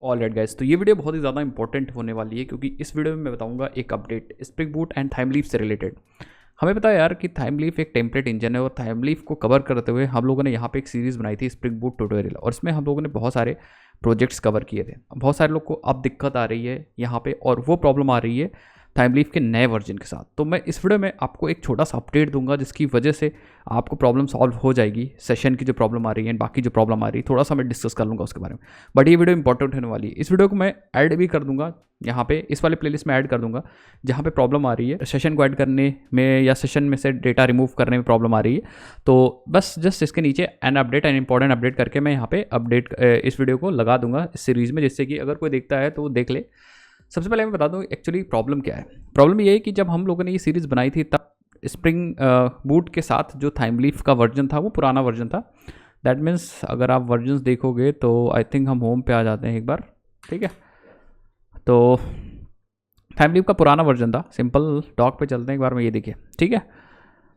Alright guys, तो ये video बहुत ही ज़्यादा इंपॉर्टेंट होने वाली है क्योंकि इस वीडियो में मैं बताऊंगा एक अपडेट स्प्रिंग बूट एंड थाइमलीफ से रिलेटेड। हमें पता है यार कि थाइमलीफ एक टेम्पलेट इंजन है और थाइमलीफ को कवर करते हुए हम लोगों ने यहाँ पे एक सीरीज़ बनाई थी स्प्रिंग बूट ट्यूटोरियल, और इसमें हम लोगों ने बहुत सारे प्रोजेक्ट्स कवर किए थे। बहुत सारे लोग को अब दिक्कत आ रही है यहाँ पे, और वो प्रॉब्लम आ रही है थाइमलीफ के नए वर्जन के साथ। तो मैं इस वीडियो में आपको एक छोटा सा अपडेट दूंगा जिसकी वजह से आपको प्रॉब्लम सॉल्व हो जाएगी। सेशन की जो प्रॉब्लम आ रही है, बाकी जो प्रॉब्लम आ रही है, थोड़ा सा मैं डिस्कस कर लूँगा उसके बारे में। बट ये वीडियो इंपॉर्टेंट होने वाली है। इस वीडियो को मैं ऐड भी कर दूंगा यहाँ पे, इस वाले प्लेलिस्ट में ऐड कर दूंगा जहाँ पे प्रॉब्लम आ रही है सेशन को ऐड करने में या सेशन में से डेटा रिमूव करने में प्रॉब्लम आ रही है। तो बस जस्ट इसके नीचे an update an important update करके मैं यहाँ पे अपडेट इस वीडियो को लगा दूंगा इस सीरीज़ में, जिससे कि अगर कोई देखता है तो वो देख ले। सबसे पहले मैं बता दूं एक्चुअली प्रॉब्लम क्या है। प्रॉब्लम ये है कि जब हम लोगों ने ये सीरीज़ बनाई थी तब स्प्रिंग बूट के साथ जो थाइमलीफ का वर्जन था वो पुराना वर्जन था। दैट मीन्स अगर आप वर्जन्स देखोगे तो आई थिंक हम होम पे आ जाते हैं एक बार, ठीक है। तो थाइमलीफ का पुराना वर्जन था, सिंपल डॉक पे चलते हैं एक बार में, ये देखिए, ठीक है।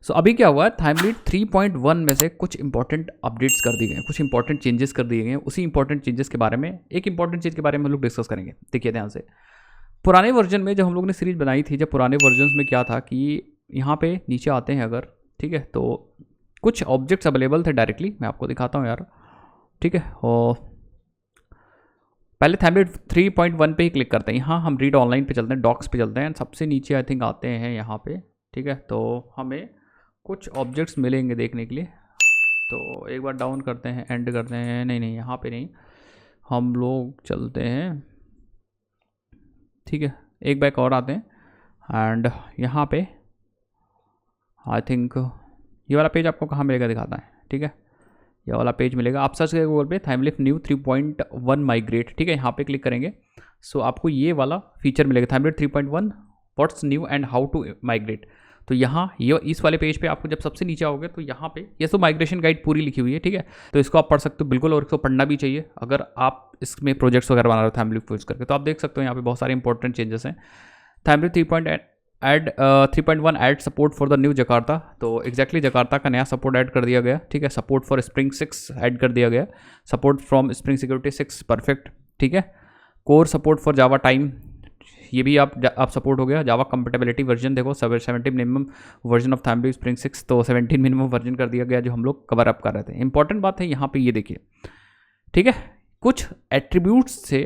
सो अभी क्या हुआ है, थाइमलीफ 3.1 में से कुछ इंपॉर्टेंट अपडेट्स कर दिए गए, कुछ इंपॉर्टेंट चेंजेस कर दिए गए। उसी इंपॉर्टेंट चेंजेस के बारे में, एक इंपॉर्टेंट चीज़ के बारे में हम लोग डिस्कस करेंगे। देखिए ध्यान से, पुराने वर्जन में जब हम लोग ने सीरीज बनाई थी, जब पुराने वर्जन में क्या था कि यहाँ पे नीचे आते हैं अगर, ठीक है, तो कुछ ऑब्जेक्ट्स अवेलेबल थे डायरेक्टली। मैं आपको दिखाता हूँ यार, ठीक है। और पहले थाइमलीफ 3.1 पे ही क्लिक करते हैं। यहाँ हम रीड ऑनलाइन पे चलते हैं, डॉक्स पे चलते हैं, सबसे नीचे आई थिंक आते हैं यहाँ पे, ठीक है। तो हमें कुछ ऑब्जेक्ट्स मिलेंगे देखने के लिए। तो एक बार डाउन करते हैं, एंड करते हैं, नहीं यहाँ पे नहीं, हम लोग चलते हैं, ठीक है, एक बैक और आते हैं एंड यहाँ पे आई थिंक ये वाला पेज आपको कहाँ मिलेगा दिखाता है, ठीक है। ये वाला पेज मिलेगा, आप सर्च करेंगे गूगल पे थाइमलीफ न्यू 3.1 माइग्रेट, ठीक है। यहाँ पे क्लिक करेंगे सो आपको ये वाला फीचर मिलेगा, Thymeleaf 3.1 what's new and how to migrate. तो यहाँ ये इस वाले पेज पे आपको जब सबसे नीचे आओगे तो यहाँ पे ये तो माइग्रेशन गाइड पूरी लिखी हुई है, ठीक है। तो इसको आप पढ़ सकते हो बिल्कुल, और इसको पढ़ना भी चाहिए अगर आप इसमें प्रोजेक्ट्स वगैरह बना रहे हो थाइमलीफ यूज करके। तो आप देख सकते हो यहाँ पे बहुत सारे इंपॉर्टेंट चेंजेस हैं। थाइमलीफ 3.1 add support for the new Jakarta. तो एक्जैक्टली जकार्ता का नया सपोर्ट ऐड कर दिया गया, ठीक है। सपोर्ट फॉर स्प्रिंग 6 ऐड कर दिया गया, support from spring security 6, perfect, ठीक है। Core support for Java time, ये भी आप सपोर्ट हो गया। जावा कंपेटेबिलिटी वर्जन देखो 17 मिनिमम वर्जन ऑफ थाइमलीफ स्प्रिंग 6, तो 17 मिनिमम वर्जन कर दिया गया जो हम लोग कवर अप कर रहे थे। इंपॉर्टेंट बात है यहाँ पे ये देखिए, ठीक है, कुछ एट्रीब्यूट्स थे,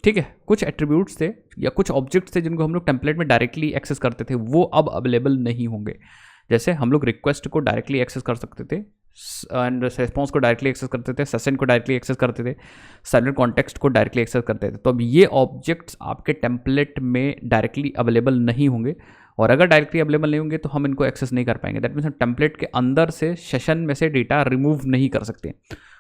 ठीक है, कुछ एट्रीब्यूट्स थे या कुछ ऑब्जेक्ट्स थे जिनको हम लोग टेम्पलेट में डायरेक्टली एक्सेस करते थे, वो अब अवेलेबल नहीं होंगे। जैसे हम लोग रिक्वेस्ट को डायरेक्टली एक्सेस कर सकते थे एंड रिस्पॉन्स को डायरेक्टली एक्सेस करते थे, सेशन को डायरेक्टली एक्सेस करते थे, साइलेंट कॉन्टेक्स्ट को डायरेक्टली एक्सेस करते थे। तो अब ये ऑब्जेक्ट्स आपके टेम्पलेट में डायरेक्टली अवेलेबल नहीं होंगे, और अगर डायरेक्टली अवेलेबल नहीं होंगे तो हम इनको एक्सेस नहीं कर पाएंगे। दैट मीन्स हम टेम्पलेट के अंदर से सेशन में से डेटा रिमूव नहीं कर सकते।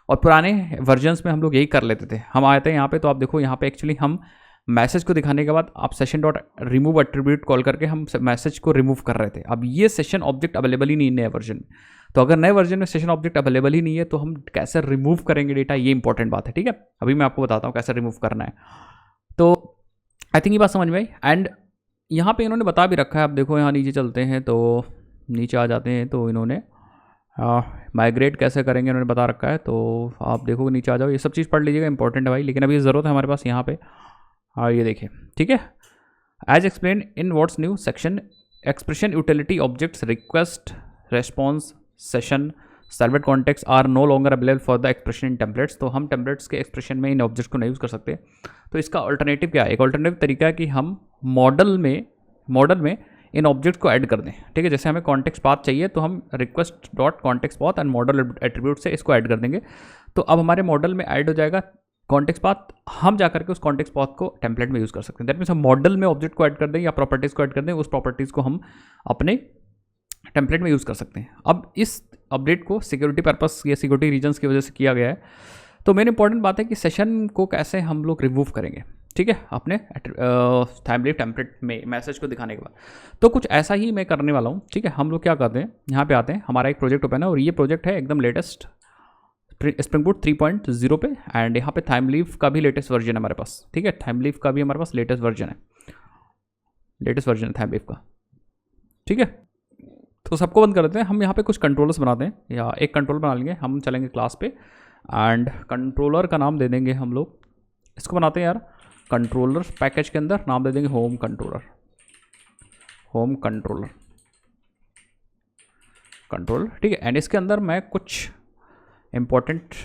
और पुराने वर्जन्स में हम लोग यही कर लेते थे। हम आए थे यहाँ पे, तो आप देखो यहाँ पे एक्चुअली हम मैसेज को दिखाने के बाद आप session dot remove attribute call करके हम मैसेज को रिमूव कर रहे थे। अब ये सेशन ऑब्जेक्ट अवेलेबल ही नहीं है नए वर्जन में। तो अगर नए वर्जन में सेशन ऑब्जेक्ट अवेलेबल ही नहीं है तो हम कैसे रिमूव करेंगे डेटा, ये इंपॉर्टेंट बात है, ठीक है। अभी मैं आपको बताता हूँ कैसे रिमूव करना है। तो आई थिंक ये बात समझ में आई। एंड यहाँ पे इन्होंने बता भी रखा है, आप देखो यहाँ नीचे चलते हैं, तो नीचे आ जाते हैं, तो इन्होंने माइग्रेट कैसे करेंगे इन्होंने बता रखा है। तो आप देखो नीचे आ जाओ, ये सब चीज़ पढ़ लीजिएगा, इंपॉर्टेंट है भाई। लेकिन अभी ज़रूरत है हमारे पास यहाँ पे, ये देखिए, ठीक है। As explain in what's new section, expression utility objects request response session servlet contexts are no longer available for the expression in templates. तो हम टेम्पलेट्स के एक्सप्रेशन में इन ऑब्जेक्ट्स को नहीं यूज़ कर सकते। तो इसका अल्टरनेटिव क्या है, एक अल्टरनेटिव तरीका है कि हम मॉडल में इन ऑब्जेक्ट को ऐड कर दें, ठीक है। जैसे हमें कॉन्टेक्स्ट पाथ चाहिए तो हम request dot context path and model attribute से इसको ऐड कर देंगे। तो अब हमारे मॉडल में ऐड हो जाएगा कॉन्टेक्स्ट पाथ, हम जा करके उस कॉन्टेक्स्ट पाथ को टेम्पलेट में यूज़ कर सकते हैं। दैट मीन्स हम मॉडल में ऑब्जेक्ट को ऐड कर दें या प्रॉपर्टीज़ को ऐड कर दें, उस प्रॉपर्टीज़ को हम अपने टेम्पलेट में यूज़ कर सकते हैं। अब इस अपडेट को सिक्योरिटी पर्पस या सिक्योरिटी रीजन्स की वजह से किया गया है। तो मेन इंपॉर्टेंट बात है कि सेशन को कैसे हम लोग रिमूव करेंगे, ठीक है, अपने थाइमलीफ टेम्पलेट में मैसेज को दिखाने के बाद। तो कुछ ऐसा ही मैं करने वाला हूँ, ठीक है। हम लोग क्या करते हैं, यहाँ पे आते हैं, हमारा एक प्रोजेक्ट ओपन है और ये प्रोजेक्ट है एकदम लेटेस्ट स्प्रिंग बूट 3.0 पे। एंड यहाँ पे थाइमलीफ का भी लेटेस्ट वर्जन है हमारे पास, ठीक है। थाइमलीफ का भी हमारे पास लेटेस्ट वर्जन है थाइमलीफ का, ठीक है। तो सबको बंद कर देते हैं, हम यहाँ पे कुछ कंट्रोलर्स बनाते हैं, या एक कंट्रोल बना लेंगे, हम चलेंगे क्लास पे एंड कंट्रोलर का नाम दे देंगे हम लोग इसको बनाते हैं यार कंट्रोलर पैकेज के अंदर, नाम दे देंगे home controller, home controller controller, ठीक है। एंड इसके अंदर मैं कुछ इम्पोर्टेंट,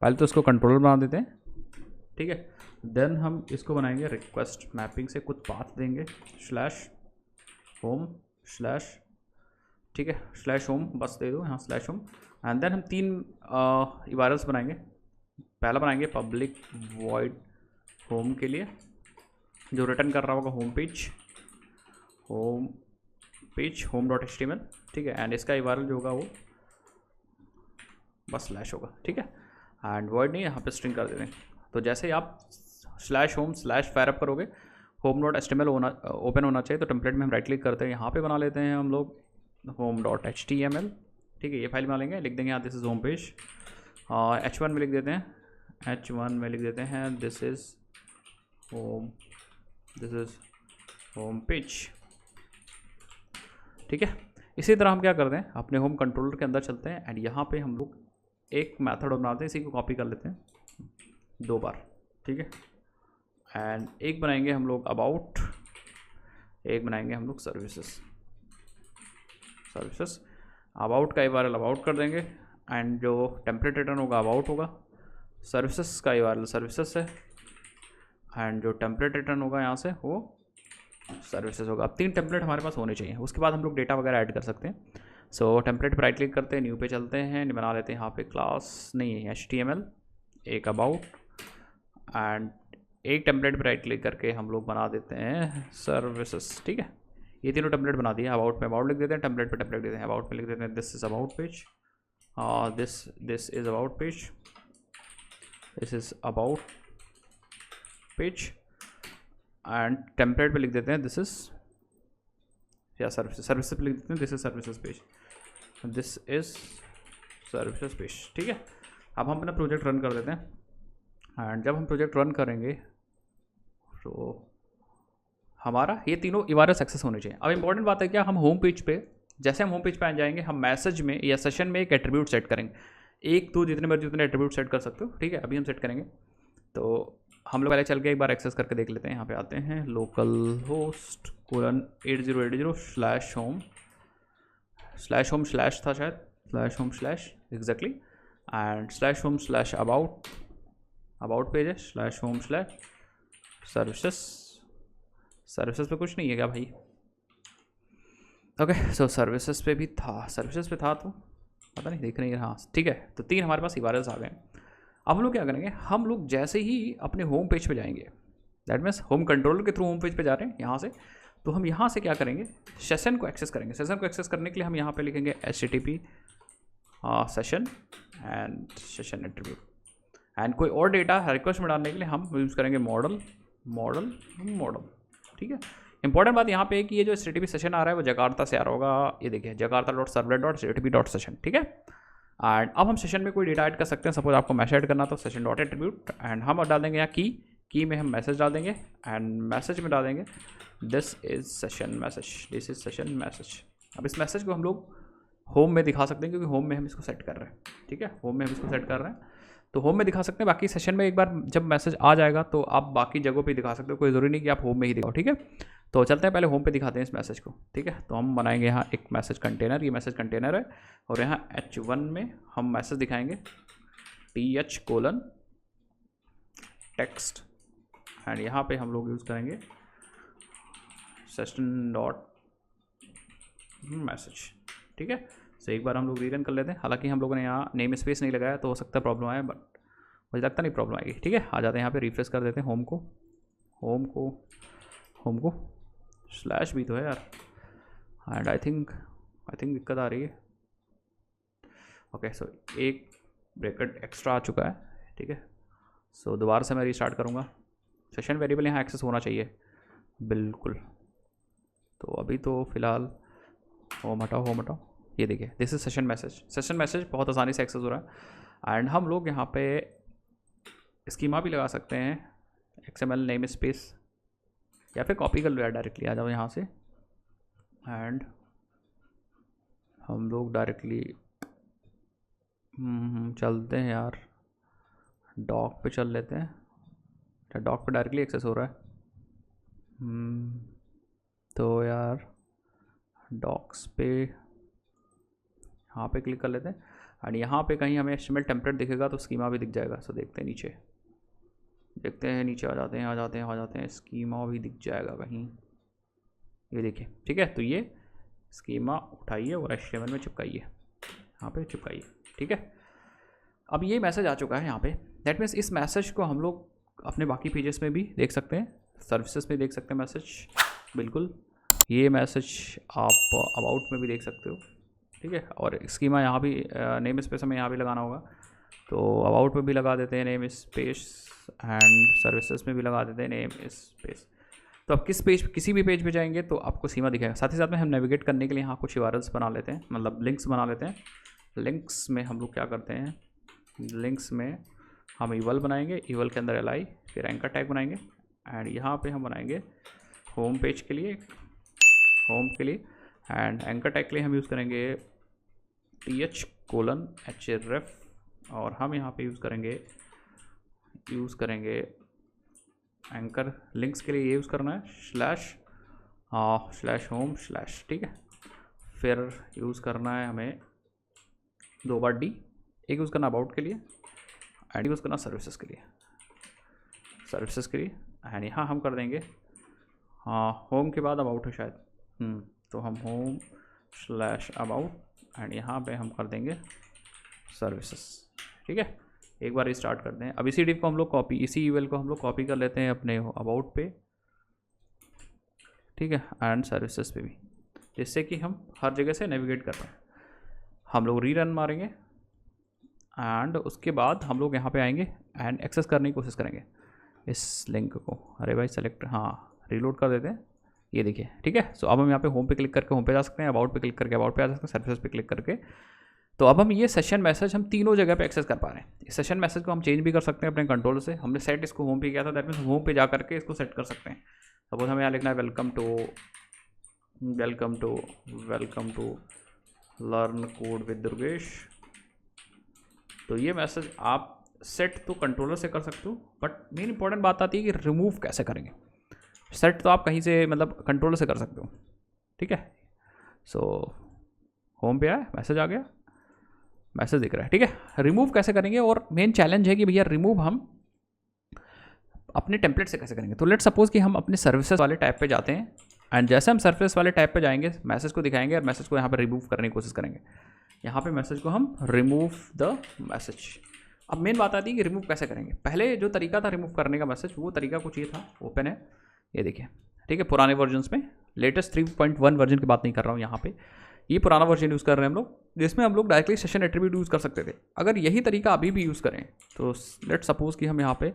पहले तो इसको कंट्रोलर बना देते हैं, ठीक है। देन हम इसको बनाएंगे रिक्वेस्ट मैपिंग से कुछ पाथ देंगे, स्लैश होम स्लैश, ठीक है, स्लैश होम बस दे दो यहाँ, स्लैश होम। एंड देन हम 3 URLs बनाएंगे। पहला बनाएंगे पब्लिक वॉइड होम के लिए, जो रिटर्न कर रहा होगा home page, home dot HTML, ठीक है। एंड इसका URL जो होगा वो बस स्लैश होगा, ठीक है। एंड वॉइड नहीं, यहाँ पे स्ट्रिंग कर देते हैं। तो जैसे ही आप स्लैश होम स्लैश फायरअप करोगे, होम डॉट HTML ओपन होना चाहिए। तो टेम्पलेट में हम राइट क्लिक करते हैं, यहाँ पे बना लेते हैं हम लोग होम डॉट HTML, ठीक है। ये फाइल बना लेंगे, लिख देंगे यहाँ this is home page, H1 में लिख देते हैं, H1 में लिख देते हैं दिस इज़ होम पेज, ठीक है। इसी तरह हम क्या करते हैं, अपने होम कंट्रोलर के अंदर चलते हैं एंड यहाँ पे हम लोग एक मेथड बनाते हैं, इसी को कॉपी कर लेते हैं 2 बार, ठीक है। एंड एक बनाएंगे हम लोग अबाउट, एक बनाएंगे हम लोग सर्विसेज। अबाउट का URL अबाउट कर देंगे एंड जो टेम्पलेट रिटर्न होगा अबाउट होगा, सर्विसेज का URL सर्विसेज है एंड जो टेम्पलेट रिटर्न होगा यहाँ से वो सर्विसेज होगा। अब 3 टेम्पलेट हमारे पास होने चाहिए, उसके बाद हम लोग डेटा वगैरह ऐड कर सकते हैं। सो टेम्पलेट पर राइट क्लिक करते हैं, न्यू पे चलते हैं, बना लेते हैं यहाँ पे क्लास नहीं HTML, एक अबाउट एंड एक टेम्पलेट पर राइट क्लिक करके हम लोग बना देते हैं सर्विसेज, ठीक है। ये तीनों टेम्पलेट बना दिए। अबाउट में अबाउट लिख देते हैं, टेम्पलेट पे टेम्पलेट देते हैं। अबाउट में लिख देते हैं this is about page, this is about page, this is about page and template पे लिख देते हैं दिस इज़ या सर्विसेज पे लिख देते हैं this is services page, this is services page, ठीक है। अब हम अपना प्रोजेक्ट रन कर देते हैं एंड जब हम प्रोजेक्ट रन करेंगे तो हमारा ये तीनों URL सक्सेस होने चाहिए। अब इंपॉर्टेंट बात है क्या, हम होम पेज पे, जैसे हम होम पेज पे आ जाएंगे, हम मैसेज में या सेशन में एक एट्रीब्यूट सेट करेंगे, 1 2 जितने मर्जी उतने एट्रीब्यूट सेट कर सकते हो, ठीक है। अभी हम सेट करेंगे, तो हम लोग पहले चल के एक बार एक्सेस करके देख लेते हैं। यहाँ पे आते हैं local host :8080 slash home slash था शायद, slash home slash exactly and slash home slash about page है, स्लैश होम स्लैश सर्विसेज पे कुछ नहीं है क्या भाई? ओके, सो सर्विसेज पे भी था, सर्विसेज पे था तो पता नहीं, देख रहे हैं, हाँ ठीक है। तो 3 हमारे पास URLs आ गए। अब हम लोग क्या करेंगे, हम लोग जैसे ही अपने होम पेज पे जाएंगे, दैट मीन्स होम कंट्रोलर के थ्रू होम पेज पे जा रहे हैं यहाँ से, तो हम यहाँ से क्या करेंगे, सेशन को एक्सेस करेंगे। सेशन को एक्सेस करने के लिए हम यहाँ पे लिखेंगे HTTP session and session attribute and कोई और डेटा रिक्वेस्ट में डालने के लिए हम यूज़ करेंगे मॉडल, ठीक है। इंपॉर्टेंट बात यहाँ पे है कि ये जो HTTP सेशन आ रहा है वो जकार्ता से आ रहा होगा, ये देखिए jakarta.servlet.http.session, ठीक है। एंड अब हम सेशन में कोई डेटा ऐड कर सकते हैं। सपोज आपको मैसेज ऐड करना तो सेशन डॉट एट्रीब्यूट एंड हम डाल देंगे यहाँ की में हम मैसेज डाल देंगे एंड मैसेज में डाल देंगे दिस इज़ सेशन मैसेज। अब इस मैसेज को हम लोग होम में दिखा सकते हैं क्योंकि होम में हम इसको सेट कर रहे हैं, ठीक है। होम में हम इसको सेट कर रहे हैं तो होम में दिखा सकते हैं। बाकी सेशन में एक बार जब मैसेज आ जाएगा तो आप बाकी जगहों पे दिखा सकते हो, कोई ज़रूरी नहीं कि आप होम में ही दिखाओ, ठीक है। तो चलते हैं पहले होम पे दिखाते हैं इस मैसेज को, ठीक है। तो हम बनाएंगे यहाँ एक मैसेज कंटेनर, ये मैसेज कंटेनर है और यहाँ H1 में हम मैसेज दिखाएंगे th::text एंड यहाँ पे हम लोग यूज़ करेंगे सेशन डॉट मैसेज, ठीक है। तो एक बार हम लोग रीरन कर लेते हैं। हालांकि हम लोगों ने यहाँ नेम स्पेस नहीं लगाया तो हो सकता है प्रॉब्लम आए, बट मुझे लगता नहीं प्रॉब्लम आएगी, ठीक है। आ जाते हैं यहाँ पे, रिफ्रेश कर देते हैं होम को स्लैश भी तो है यार एंड आई थिंक दिक्कत आ रही है। ओके, सो एक ब्रैकेट एक्स्ट्रा आ चुका है, ठीक है। सो दोबारा से मैं रीस्टार्ट करूँगा। सेशन वेरिएबल यहाँ एक्सेस होना चाहिए बिल्कुल। तो अभी तो फ़िलहाल होम हटाओ, ये देखिए दिस इज सेशन मैसेज बहुत आसानी से एक्सेस हो रहा है एंड हम लोग यहाँ पे स्कीमा भी लगा सकते हैं, XML नेम स्पेस, या फिर कॉपी कर लो यार, डायरेक्टली आ जाओ यहाँ से एंड हम लोग डायरेक्टली चलते हैं यार, डॉक पे चल लेते हैं। अच्छा, डॉक पे डायरेक्टली एक्सेस हो रहा है। तो यार डॉक्स पे यहाँ पे क्लिक कर लेते हैं और यहाँ पे कहीं हमें HTML टेम्पलेट दिखेगा तो स्कीमा भी दिख जाएगा। सो देखते हैं नीचे, देखते हैं नीचे आ जाते हैं स्कीमा भी दिख जाएगा कहीं, ये देखिए। ठीक है, तो ये स्कीमा उठाइए और HTML में चिपकाइए, यहाँ पे चिपकाइए। ठीक है, अब ये मैसेज आ चुका है यहाँ पे। दैट मीन्स इस मैसेज को हम लोग अपने बाकी पेजेस में भी देख सकते हैं, सर्विसेज में देख सकते हैं मैसेज, बिल्कुल। ये मैसेज आप अबाउट में भी देख सकते हो। ठीक है, और स्कीमा यहाँ भी नेम स्पेस हमें यहाँ भी लगाना होगा, तो अबाउट में भी लगा देते हैं नेम स्पेस एंड सर्विसेज में भी लगा देते हैं नेम स्पेस। तो अब किसी भी पेज पे जाएंगे तो आपको स्कीमा दिखेगा। साथ ही साथ में हम नेविगेट करने के लिए यहाँ कुछ URLs बना लेते हैं, मतलब लिंक्स बना लेते हैं। लिंक्स में हम लोग क्या करते हैं, लिंक्स में हम ईवल बनाएंगे, ईवल के अंदर li, फिर एंकर टैग बनाएंगे एंड यहाँ पे हम बनाएंगे होम पेज के लिए, होम के लिए, एंड एंकर टैग के लिए हम यूज़ करेंगे th:/href और हम यहाँ पे यूज़ करेंगे एंकर लिंक्स के लिए ये यूज़ करना है /home/। ठीक है, फिर यूज़ करना है हमें 2 बार d, एक यूज़ करना अबाउट के लिए एंड यूज़ करना सर्विसेज के लिए एंड यहाँ हम कर देंगे होम के बाद अबाउट है शायद, तो हम home/about एंड यहाँ पे हम कर देंगे सर्विसेज। ठीक है, एक बार स्टार्ट करते हैं। अब इसी डिव को हम लोग कॉपी, इसी ईमेल को हम लोग कॉपी कर लेते हैं अपने अबाउट पे। ठीक है, एंड सर्विसेज पे भी, जिससे कि हम हर जगह से नेविगेट कर पाएँ। हम लोग रीरन मारेंगे एंड उसके बाद हम लोग यहाँ पे आएंगे एंड एक्सेस करने की कोशिश करेंगे इस लिंक को। अरे भाई सेलेक्ट, हाँ रीलोड कर देते हैं, ये देखिए। ठीक है, सो अब हम यहाँ पे होम पे क्लिक करके होम पे जा सकते हैं, अबाउट पे क्लिक करके अबाउट पे आ सकते हैं, सर्विसेज पे क्लिक करके। तो अब हम ये सेशन मैसेज हम तीनों जगह पे एक्सेस कर पा रहे हैं। इस सेशन मैसेज को हम चेंज भी कर सकते हैं अपने कंट्रोल से। हमने सेट इसको होम पे किया था, दैट मीन्स होम पे जा करके इसको सेट कर सकते हैं। सपोज हमें यहाँ लिखना है welcome to learn code with Durgesh. तो ये मैसेज आप सेट तो कंट्रोलर से कर सकते हो, बट मेन इंपॉर्टेंट बात आती है कि रिमूव कैसे करेंगे। सेट तो आप कहीं से मतलब कंट्रोलर से कर सकते हो। ठीक है, सो होम पे आया, मैसेज आ गया, मैसेज दिख रहा है। ठीक है, रिमूव कैसे करेंगे, और मेन चैलेंज है कि भैया रिमूव हम अपने टेम्पलेट से कैसे करेंगे। तो लेट सपोज कि हम अपने सर्विसेज वाले टैब पे जाते हैं एंड जैसे हम सर्विसेज वाले टैब पे जाएंगे मैसेज को दिखाएंगे और मैसेज को यहाँ पर रिमूव करने की कोशिश करेंगे। यहाँ पे मैसेज को हम रिमूव द मैसेज। अब मेन बात आती है कि रिमूव कैसे करेंगे। पहले जो तरीका था रिमूव करने का मैसेज, वो तरीका कुछ ये था, ओपन है, ये देखिए। ठीक है, पुराने वर्जन्स में, लेटेस्ट 3.1 वर्जन की बात नहीं कर रहा हूँ यहाँ पे, ये पुराना वर्जन यूज़ कर रहे हैं हम लोग, जिसमें हम लोग डायरेक्टली सेशन एट्रीब्यूट यूज़ कर सकते थे। अगर यही तरीका अभी भी यूज़ करें तो लेट सपोज कि हम यहाँ पे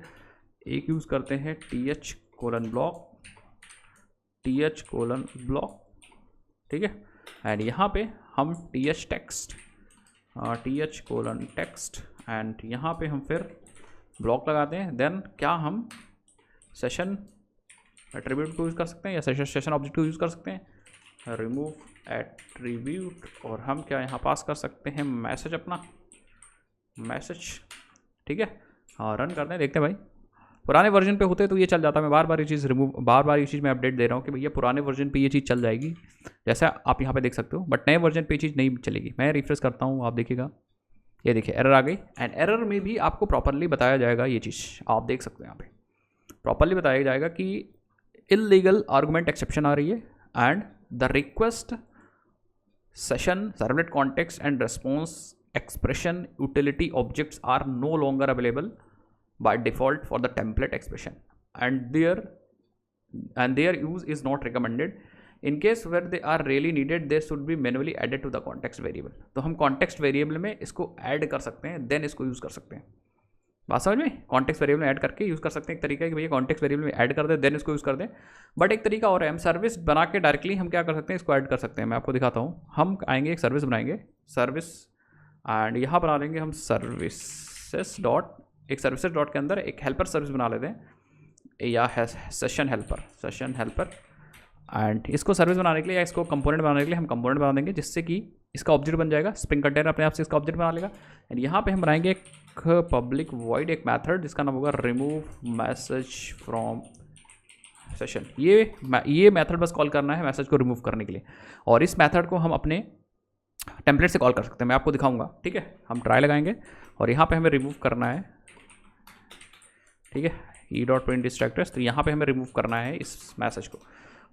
एक यूज़ करते हैं th::block। ठीक है, एंड यहाँ पे हम th::text एंड यहाँ पे हम फिर ब्लॉक लगाते हैं। देन क्या हम सेशन एट्रीब्यूट को यूज़ कर सकते हैं या सेशन ऑब्जेक्ट को यूज़ कर सकते हैं, रिमूव एट्रीब्यूट, और हम क्या यहाँ पास कर सकते हैं मैसेज, अपना मैसेज। ठीक है, हाँ रन करते हैं, देखते हैं भाई। पुराने वर्जन पे होते तो ये चल जाता। मैं बार बार ये चीज़ मैं अपडेट दे रहा हूँ कि भैया पुराने वर्जन पे ये चीज़ चल जाएगी, जैसा आप यहाँ पे देख सकते हो, बट नए वर्जन पे ये चीज़ नहीं चलेगी। मैं रिफ्रेश करता हूँ, आप देखिएगा, ये देखिए एरर आ गई। एंड एरर में भी आपको प्रॉपरली बताया जाएगा, ये चीज़ आप देख सकते हो यहाँ पे प्रॉपरली बताया जाएगा कि इल्लीगल आर्गुमेंट एक्सेप्शन आ रही है and the request session servlet context and response expression utility objects are no longer available by default for the template expression and their use is not recommended. In case where they are really needed they should be manually added to the context variable। तो हम context variable में इसको add कर सकते हैं, then इसको use कर सकते हैं। बात समझ में, कॉन्टेक्स्ट वेरिएबल में ऐड करके यूज़ कर सकते हैं। एक तरीका है कि भैया कॉन्टेक्स्ट वेरिएबल में ऐड कर दे देन इसको यूज़ कर दें, बट एक तरीका और है, हम सर्विस बना के डायरेक्टली हम क्या कर सकते हैं, इसको ऐड कर सकते हैं। मैं आपको दिखाता हूँ। हम आएंगे, एक सर्विस बनाएंगे, सर्विस, एंड यहाँ बना लेंगे हम सर्विसेस डॉट के अंदर एक हेल्पर सर्विस बना लेते हैं, या है सेशन हेल्पर। एंड इसको सर्विस बनाने के लिए या इसको कंपोनेंट बनाने के लिए हम कंपोनेंट बना देंगे, जिससे कि इसका ऑब्जेक्ट बन जाएगा, स्प्रिंग कंटेनर अपने आप से इसका ऑब्जेक्ट बना लेगा। एंड यहाँ पे हम बनाएंगे एक पब्लिक वॉइड एक मेथड जिसका नाम होगा रिमूव मैसेज फ्रॉम सेशन। ये मेथड बस कॉल करना है मैसेज को रिमूव करने के लिए, और इस मेथड को हम अपने टेम्पलेट से कॉल कर सकते हैं, मैं आपको दिखाऊंगा। ठीक है, हम ट्राई लगाएंगे और यहाँ पे हमें रिमूव करना है। ठीक है, e.print distractors, तो यहाँ पे हमें रिमूव करना है इस मैसेज को।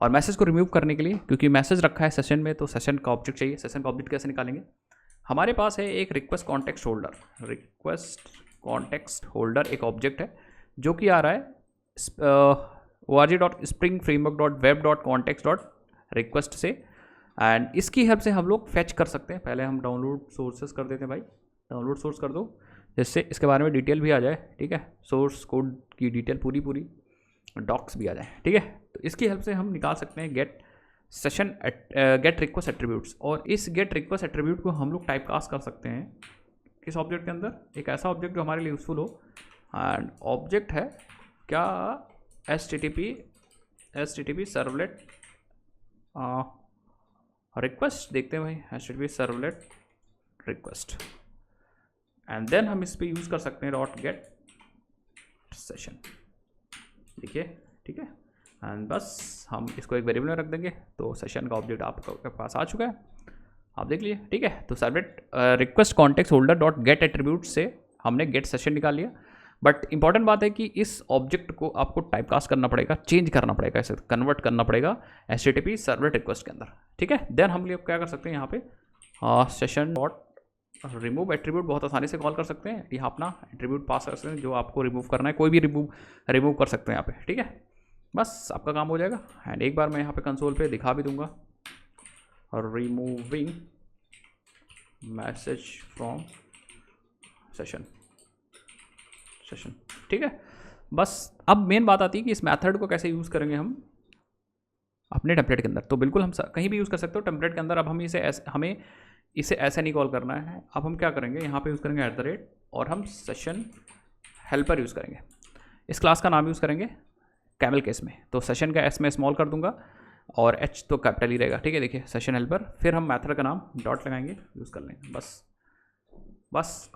और मैसेज को रिमूव करने के लिए क्योंकि मैसेज रखा है सेशन में, तो सेशन का ऑब्जेक्ट चाहिए। सेशन का ऑब्जेक्ट कैसे निकालेंगे? हमारे पास है एक request context holder. Request context holder एक ऑब्जेक्ट है जो कि आ रहा है org.springframework.web.context.request से, एंड इसकी हेल्प से हम लोग फैच कर सकते हैं। पहले हम डाउनलोड सोर्सेस कर देते हैं भाई, डाउनलोड सोर्स कर दो जिससे इसके बारे में डिटेल भी आ जाए। ठीक है, सोर्स कोड की डिटेल पूरी डॉक्स भी आ जाए। ठीक है, तो इसकी हेल्प से हम निकाल सकते हैं गेट रिक्वेस्ट एट्रीब्यूट्स, और इस गेट रिक्वेस्ट एट्रीब्यूट को हम लोग टाइप कास्ट कर सकते हैं किस ऑब्जेक्ट के अंदर? एक ऐसा ऑब्जेक्ट जो हमारे लिए यूजफुल हो, एंड ऑब्जेक्ट है क्या? http servlet request. देखते हैं भाई, http servlet request, and then हम इस पर यूज़ कर सकते हैं .get सेशन। देखिए, ठीक है, एंड बस हम इसको एक वेरिएबल में रख देंगे, तो सेशन का ऑब्जेक्ट आपके पास आ चुका है, आप देख लिए। ठीक है, तो servlet request context holder dot gate attribute से हमने गेट सेशन निकाल लिया। बट इंपॉर्टेंट बात है कि इस ऑब्जेक्ट को आपको टाइप कास्ट करना पड़ेगा, चेंज करना पड़ेगा, इसे कन्वर्ट करना पड़ेगा http सर्वलेट रिक्वेस्ट के अंदर। ठीक है, देन हम लोग क्या कर सकते हैं यहाँ पे सेशन डॉट रिमूव एट्रीब्यूट बहुत आसानी से कॉल कर सकते हैं। यहाँ अपना एट्रीब्यूट पास कर सकते हैं जो आपको रिमूव करना है, कोई भी रिमूव कर सकते हैं यहाँ पे। ठीक है, बस आपका काम हो जाएगा। एंड एक बार मैं यहाँ पे कंसोल पे दिखा भी दूंगा, रिमूविंग मैसेज फ्रॉम सेशन। ठीक है, बस अब मेन बात आती है कि इस मेथड को कैसे यूज़ करेंगे हम अपने टेम्पलेट के अंदर। तो बिल्कुल हम कहीं भी यूज़ कर सकते हो टेम्पलेट के अंदर। अब हमें इसे ऐसे नहीं कॉल करना है। अब हम क्या करेंगे, यहाँ पे यूज़ करेंगे @ और हम सेशन हेल्पर यूज़ करेंगे। इस क्लास का नाम यूज़ करेंगे कैमल केस में, तो सेशन का एस में स्मॉल कर दूंगा और एच तो कैपिटल ही रहेगा। ठीक है, देखिए सेशन हेल्पर, फिर हम मेथड का नाम डॉट लगाएंगे, यूज़ कर लेंगे। बस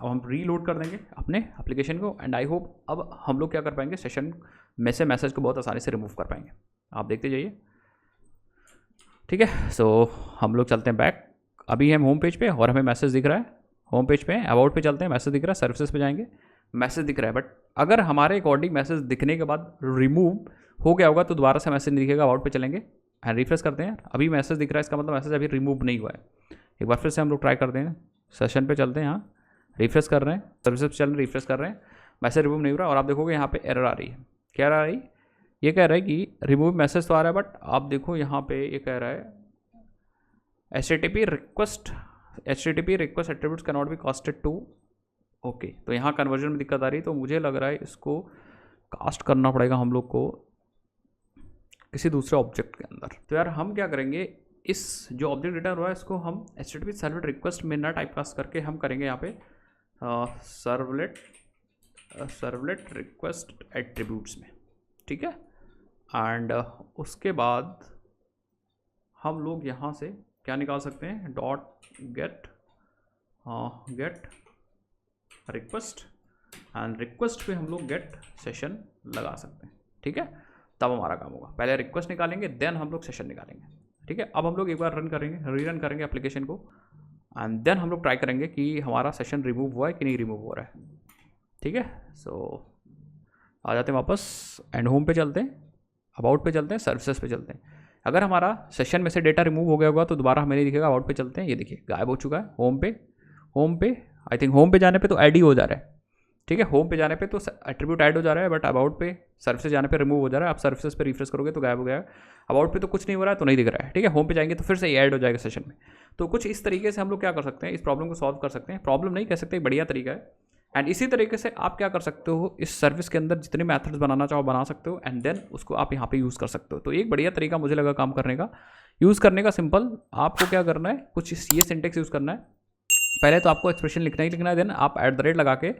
अब हम रीलोड कर देंगे अपने एप्लीकेशन को, एंड आई होप अब हम लोग क्या कर पाएंगे, सेशन में से मैसेज को बहुत आसानी से रिमूव कर पाएंगे। आप देखते जाइए। ठीक है, सो हम लोग चलते हैं बैक। अभी हम होम पेज पे और हमें मैसेज दिख रहा है, होम पेज पे अबाउट पे चलते हैं, मैसेज दिख रहा है, सर्विसेज पे जाएंगे, मैसेज दिख रहा है। बट अगर हमारे अकॉर्डिंग मैसेज दिखने के बाद रिमूव हो गया होगा तो दोबारा से मैसेज नहीं दिखेगा। अबाउट पे चलेंगे एंड रिफ्रेश करते हैं, अभी मैसेज दिख रहा है, इसका मतलब मैसेज अभी रिमूव नहीं हुआ है। एक बार फिर से हम लोग ट्राई करते हैं, सेशन पे चलते हैं, यहाँ रिफ्रेश कर रहे हैं, सर्विसेज पे चल रहे हैं, रिफ्रेश कर रहे हैं, मैसेज रिमूव नहीं हो रहा। और आप देखोगे यहाँ पे एरर आ रही है। क्या आ रही? ये कह रहा है कि रिमूव मैसेज तो आ रहा है, बट आप देखो यहाँ पे ये कह रहा है http request attributes can not be casted to. Okay, तो यहाँ कन्वर्जन में दिक्कत आ रही है, तो मुझे लग रहा है इसको कास्ट करना पड़ेगा हम लोग को किसी दूसरे ऑब्जेक्ट के अंदर। तो यार हम क्या करेंगे, इस जो ऑब्जेक्ट रिटर्न हुआ है इसको हम http सर्वलेट रिक्वेस्ट में ना टाइप कास्ट करके हम करेंगे यहाँ पे सर्वलेट रिक्वेस्ट एट्रीब्यूट्स में। ठीक है, एंड उसके बाद हम लोग यहाँ से क्या निकाल सकते हैं, dot gate request, and request पे हम लोग गेट सेशन लगा सकते हैं। ठीक है, तब हमारा काम होगा। पहले रिक्वेस्ट निकालेंगे, देन हम लोग सेशन निकालेंगे। ठीक है, अब हम लोग एक बार रीरन करेंगे एप्लीकेशन को, एंड देन हम लोग ट्राई करेंगे कि हमारा सेशन रिमूव हुआ है कि नहीं रिमूव हो रहा है। ठीक है, सो आ जाते हैं वापस एंड होम पे चलते हैं, अबाउट पे चलते हैं, सर्विसेज पे चलते हैं। अगर हमारा सेशन में से डेटा रिमूव हो गया होगा तो दोबारा हमें नहीं दिखेगा। अबाउट पे चलते हैं, ये देखिए गायब हो चुका है। होम पे आई थिंक होम पे जाने पे तो ऐड ही हो जा रहा है। ठीक है, होम पे जाने पे तो एट्रीब्यूट ऐड हो जा रहा है, बट अबाउट पे सर्विसेज जाने पे रिमूव हो जा रहा है। आप सर्विसेज पे रिफ्रेश करोगे तो गायब हो गया है। अबाउट पे तो कुछ नहीं हो रहा है, तो नहीं दिख रहा है। ठीक है, होम पे जाएंगे तो फिर से ऐड हो जाएगा सेशन में। तो कुछ इस तरीके से हम लोग क्या कर सकते हैं, इस प्रॉब्लम को सॉल्व कर सकते हैं। प्रॉब्लम नहीं कह सकते, बढ़िया तरीका है। एंड इसी तरीके से आप क्या कर सकते हो, इस सर्विस के अंदर जितने मेथड्स बनाना चाहो बना सकते हो, एंड देन उसको आप यहाँ पे यूज़ कर सकते हो। तो एक बढ़िया तरीका मुझे लगा काम करने का, यूज़ करने का। सिंपल आपको क्या करना है, कुछ ये सिंटेक्स यूज़ करना है। पहले तो आपको एक्सप्रेशन लिखना ही लिखना है, देन आप @ लगा के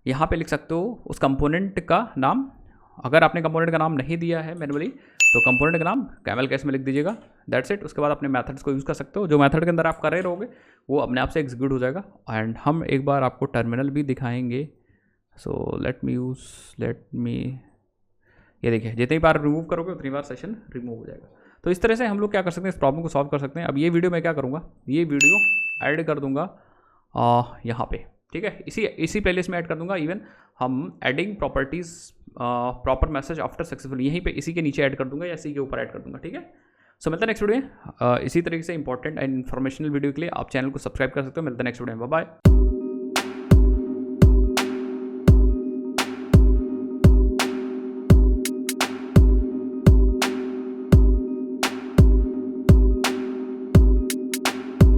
यहाँ पे लिख सकते हो उस कंपोनेंट का नाम, अगर आपने कंपोनेंट का नाम नहीं दिया है मैनुअली तो कंपोनेंट का नाम कैमल कैश में लिख दीजिएगा, दैट्स इट। उसके बाद अपने मेथड्स को यूज़ कर सकते हो, जो मेथड के अंदर आप कर रहे रहोगे वो अपने आप से एग्जीक्यूट हो जाएगा। एंड हम एक बार आपको टर्मिनल भी दिखाएंगे। सो लेट मी ये देखिए, जितनी बार रिमूव करोगे उतनी बार सेशन रिमूव हो जाएगा। तो इस तरह से हम लोग क्या कर सकते हैं, इस प्रॉब्लम को सॉल्व कर सकते हैं। अब ये वीडियो मैं क्या करूँगा, ये वीडियो ऐड कर दूंगा यहाँ पे, ठीक है, इसी प्लेलिस्ट में ऐड कर दूंगा। इवन हम adding properties proper message after successful यहीं पे इसी के नीचे ऐड कर दूंगा या इसी के ऊपर ऐड कर दूंगा, ठीक है। सो मिलता है नेक्स्ट वीडियो में इसी तरीके से इंपॉर्टेंट एंड इन्फॉर्मेशनल वीडियो के लिए आप चैनल को सब्सक्राइब कर सकते हो। मिलता है नेक्स्ट वीडियो में, बाय बाय।